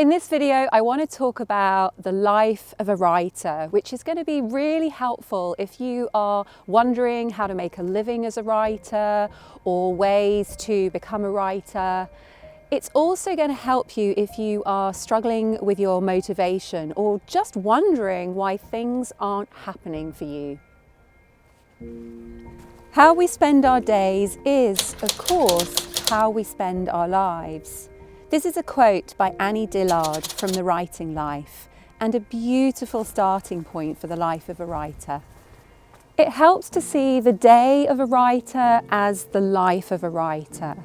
In this video, I want to talk about the life of a writer, which is going to be really helpful if you are wondering how to make a living as a writer or ways to become a writer. It's also going to help you if you are struggling with your motivation or just wondering why things aren't happening for you. How we spend our days is, of course, how we spend our lives. This is a quote by Annie Dillard from The Writing Life, and a beautiful starting point for the life of a writer. It helps to see the day of a writer as the life of a writer.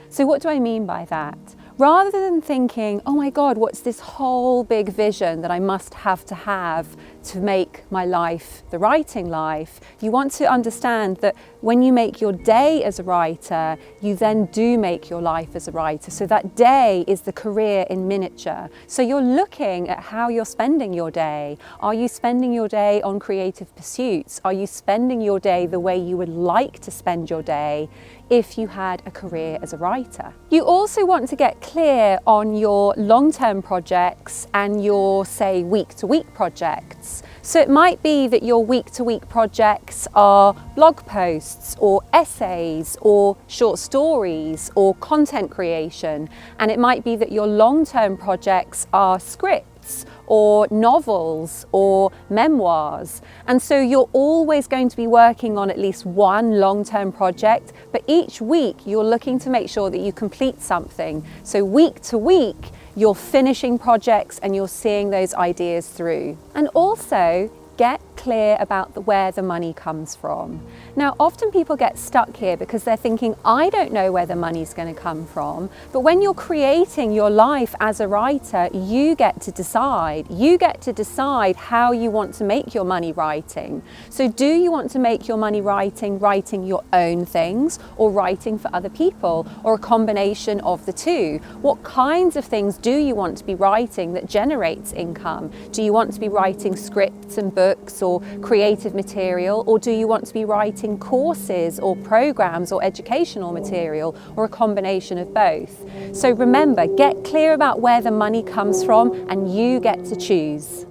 So what do I mean by that? Rather than thinking, oh my God, what's this whole big vision that I must have to make my life the writing life, you want to understand that when you make your day as a writer, you then do make your life as a writer. So that day is the career in miniature. So you're looking at how you're spending your day. Are you spending your day on creative pursuits? Are you spending your day the way you would like to spend your day if you had a career as a writer? You also want to get clear on your long-term projects and your, say, week-to-week projects. So it might be that your week-to-week projects are blog posts or essays or short stories or content creation. And it might be that your long-term projects are scripts or novels or memoirs. And so you're always going to be working on at least one long-term project, but each week you're looking to make sure that you complete something. So week to week, you're finishing projects and you're seeing those ideas through. And also, get clear about where the money comes from. Now, often people get stuck here because they're thinking, I don't know where the money's going to come from. But when you're creating your life as a writer, you get to decide. You get to decide how you want to make your money writing. So do you want to make your money writing your own things, or writing for other people, or a combination of the two? What kinds of things do you want to be writing that generates income? Do you want to be writing scripts and books or creative material, or do you want to be writing courses or programs or educational material, or a combination of both? So remember, get clear about where the money comes from and you get to choose.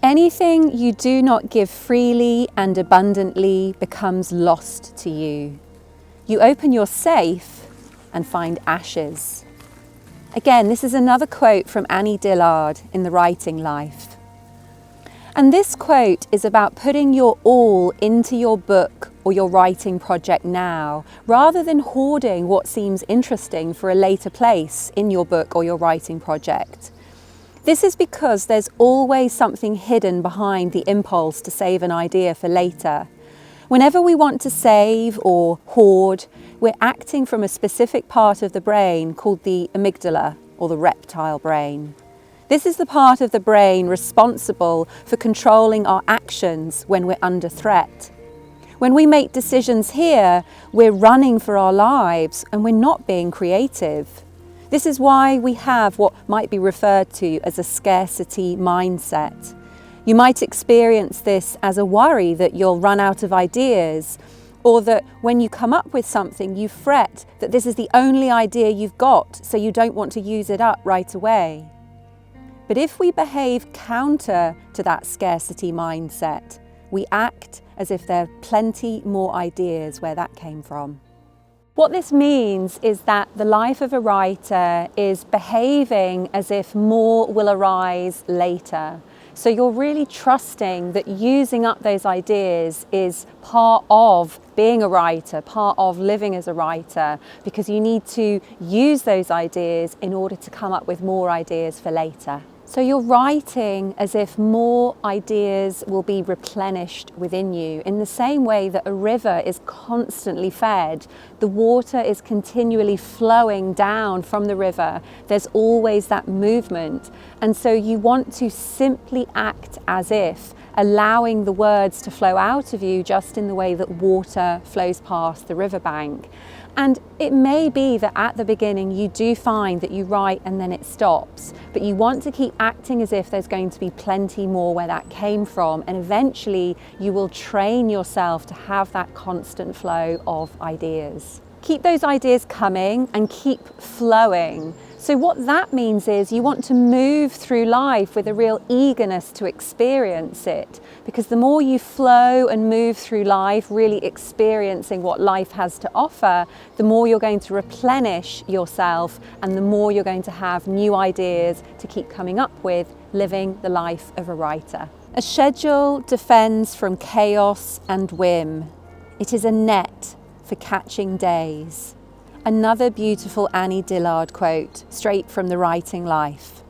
Anything you do not give freely and abundantly becomes lost to you. You open your safe and find ashes. Again, this is another quote from Annie Dillard in The Writing Life. And this quote is about putting your all into your book or your writing project now, rather than hoarding what seems interesting for a later place in your book or your writing project. This is because there's always something hidden behind the impulse to save an idea for later. Whenever we want to save or hoard, we're acting from a specific part of the brain called the amygdala, or the reptile brain. This is the part of the brain responsible for controlling our actions when we're under threat. When we make decisions here, we're running for our lives and we're not being creative. This is why we have what might be referred to as a scarcity mindset. You might experience this as a worry that you'll run out of ideas, or that when you come up with something, you fret that this is the only idea you've got, so you don't want to use it up right away. But if we behave counter to that scarcity mindset, we act as if there are plenty more ideas where that came from. What this means is that the life of a writer is behaving as if more will arise later. So you're really trusting that using up those ideas is part of being a writer, part of living as a writer, because you need to use those ideas in order to come up with more ideas for later. So you're writing as if more ideas will be replenished within you, in the same way that a river is constantly fed. The water is continually flowing down from the river. There's always that movement. And so you want to simply act as if, allowing the words to flow out of you just in the way that water flows past the riverbank. And it may be that at the beginning you do find that you write and then it stops, but you want to keep acting as if there's going to be plenty more where that came from, and eventually you will train yourself to have that constant flow of ideas. Keep those ideas coming and keep flowing. So what that means is you want to move through life with a real eagerness to experience it, because the more you flow and move through life, really experiencing what life has to offer, the more you're going to replenish yourself and the more you're going to have new ideas to keep coming up with, living the life of a writer. A schedule defends from chaos and whim. It is a net for catching days. Another beautiful Annie Dillard quote, straight from The Writing Life.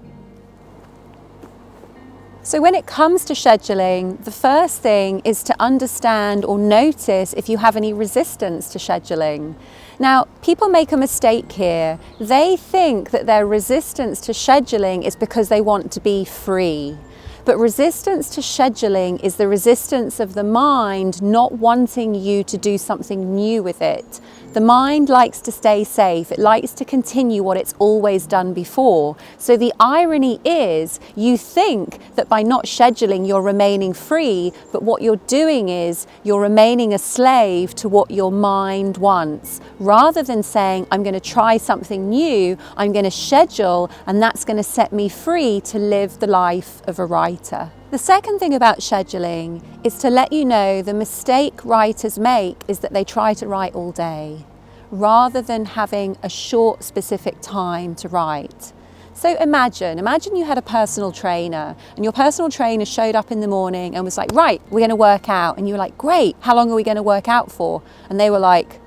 So when it comes to scheduling, the first thing is to understand or notice if you have any resistance to scheduling. Now, people make a mistake here. They think that their resistance to scheduling is because they want to be free. But resistance to scheduling is the resistance of the mind not wanting you to do something new with it. The mind likes to stay safe. It likes to continue what it's always done before. So the irony is you think that by not scheduling you're remaining free, but what you're doing is you're remaining a slave to what your mind wants. Rather than saying, I'm going to try something new, I'm going to schedule, and that's going to set me free to live the life of a writer. The second thing about scheduling is to let you know the mistake writers make is that they try to write all day rather than having a short specific time to write. So imagine you had a personal trainer and your personal trainer showed up in the morning and was like, right, we're going to work out. And you were like, great, how long are we going to work out for? And they were like,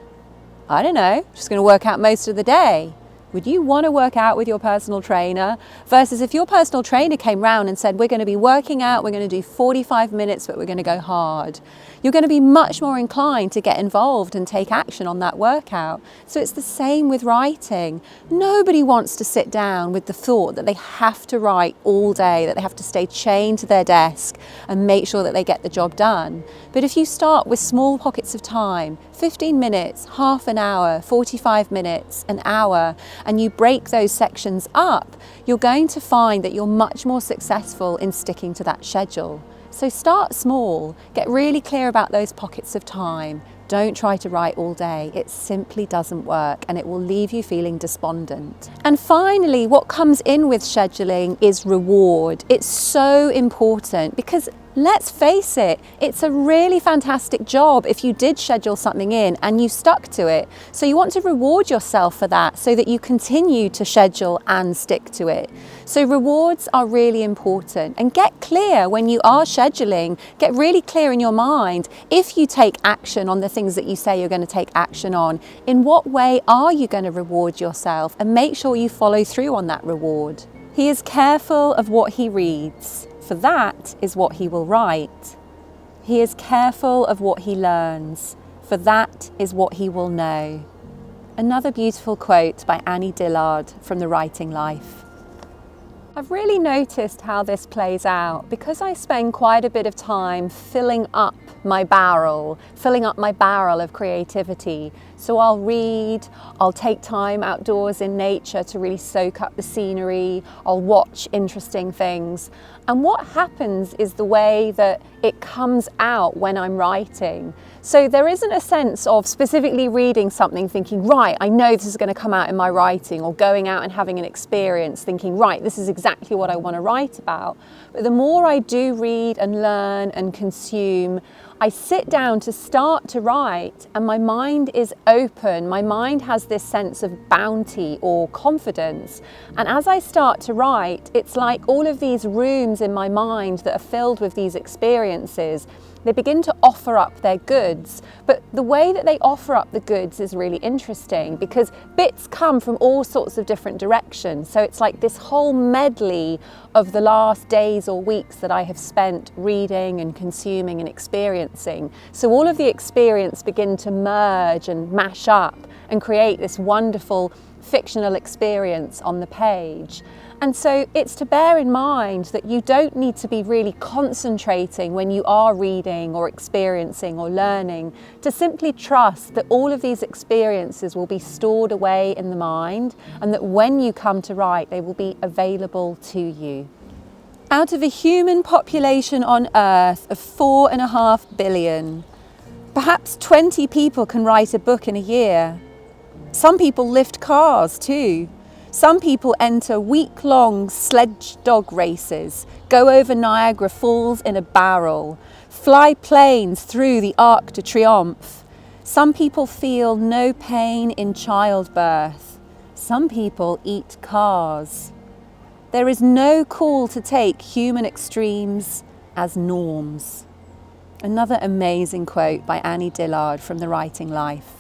I don't know, just going to work out most of the day. Would you want to work out with your personal trainer? Versus if your personal trainer came round and said, we're going to be working out, we're going to do 45 minutes, but we're going to go hard. You're going to be much more inclined to get involved and take action on that workout. So it's the same with writing. Nobody wants to sit down with the thought that they have to write all day, that they have to stay chained to their desk and make sure that they get the job done. But if you start with small pockets of time, 15 minutes, half an hour, 45 minutes, an hour, and you break those sections up, you're going to find that you're much more successful in sticking to that schedule. So start small, get really clear about those pockets of time. Don't try to write all day. It simply doesn't work and it will leave you feeling despondent. And finally, what comes in with scheduling is reward. It's so important because let's face it, it's a really fantastic job if you did schedule something in and you stuck to it. So you want to reward yourself for that so that you continue to schedule and stick to it. So rewards are really important, and get clear when you are scheduling, get really clear in your mind if you take action on the things that you say you're going to take action on, in what way are you going to reward yourself, and make sure you follow through on that reward. He is careful of what he reads, for that is what he will write. He is careful of what he learns, for that is what he will know. Another beautiful quote by Annie Dillard from The Writing Life. I've really noticed how this plays out because I spend quite a bit of time filling up my barrel of creativity. So I'll read, I'll take time outdoors in nature to really soak up the scenery, I'll watch interesting things. And what happens is the way that it comes out when I'm writing. So there isn't a sense of specifically reading something thinking, right, I know this is going to come out in my writing, or going out and having an experience thinking, right, this is exactly what I want to write about. But the more I do read and learn and consume, I sit down to start to write and my mind is open. My mind has this sense of bounty or confidence. And as I start to write, it's like all of these rooms in my mind that are filled with these experiences, they begin to offer up their goods. But the way that they offer up the goods is really interesting because bits come from all sorts of different directions. So it's like this whole medley of the last days or weeks that I have spent reading and consuming and experiencing. So all of the experience begin to merge and mash up and create this wonderful fictional experience on the page. And so it's to bear in mind that you don't need to be really concentrating when you are reading or experiencing or learning, to simply trust that all of these experiences will be stored away in the mind and that when you come to write, they will be available to you. Out of a human population on Earth of 4.5 billion, perhaps 20 people can write a book in a year. Some people lift cars too. Some people enter week-long sledge dog races, go over Niagara Falls in a barrel, fly planes through the Arc de Triomphe. Some people feel no pain in childbirth. Some people eat cars. There is no call to take human extremes as norms. Another amazing quote by Annie Dillard from The Writing Life.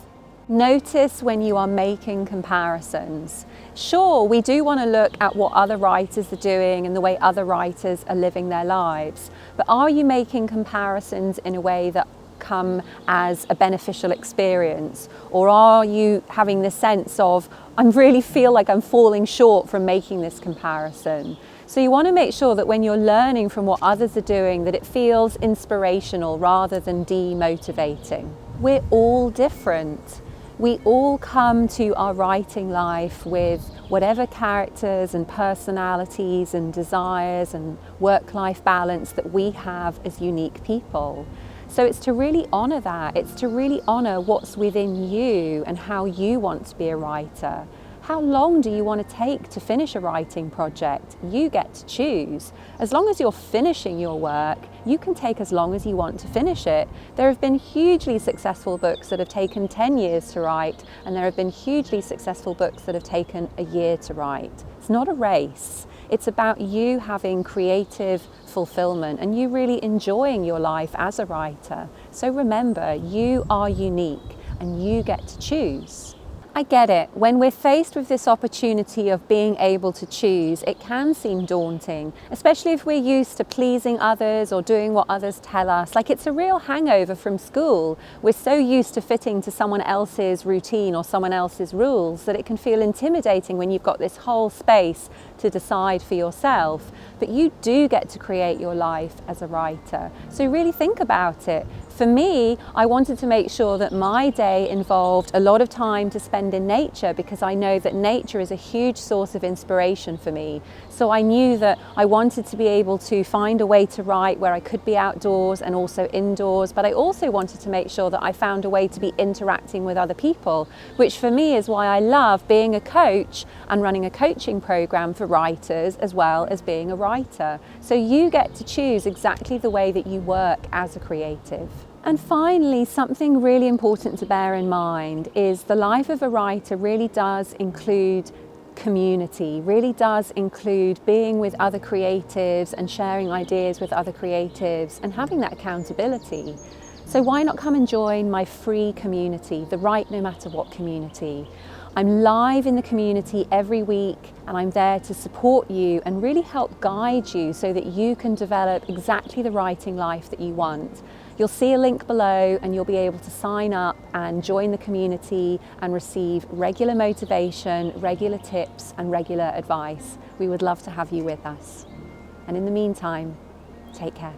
Notice when you are making comparisons. Sure, we do want to look at what other writers are doing and the way other writers are living their lives, but are you making comparisons in a way that come as a beneficial experience? Or are you having the sense of, I really feel like I'm falling short from making this comparison? So you want to make sure that when you're learning from what others are doing, that it feels inspirational rather than demotivating. We're all different. We all come to our writing life with whatever characters and personalities and desires and work-life balance that we have as unique people. So it's to really honour that. It's to really honour what's within you and how you want to be a writer. How long do you want to take to finish a writing project? You get to choose. As long as you're finishing your work, you can take as long as you want to finish it. There have been hugely successful books that have taken 10 years to write, and there have been hugely successful books that have taken a year to write. It's not a race. It's about you having creative fulfillment and you really enjoying your life as a writer. So remember, you are unique and you get to choose. I get it. When we're faced with this opportunity of being able to choose, it can seem daunting, especially if we're used to pleasing others or doing what others tell us. Like it's a real hangover from school. We're so used to fitting to someone else's routine or someone else's rules that it can feel intimidating when you've got this whole space to decide for yourself. But you do get to create your life as a writer. So really think about it. For me, I wanted to make sure that my day involved a lot of time to spend in nature because I know that nature is a huge source of inspiration for me. So I knew that I wanted to be able to find a way to write where I could be outdoors and also indoors, but I also wanted to make sure that I found a way to be interacting with other people, which for me is why I love being a coach and running a coaching program for writers as well as being a writer. So you get to choose exactly the way that you work as a creative. And finally, something really important to bear in mind is the life of a writer really does include community, really does include being with other creatives and sharing ideas with other creatives and having that accountability. So why not come and join my free community, the Write No Matter What community? I'm live in the community every week and I'm there to support you and really help guide you so that you can develop exactly the writing life that you want. You'll see a link below and you'll be able to sign up and join the community and receive regular motivation, regular tips and regular advice. We would love to have you with us. And in the meantime, take care.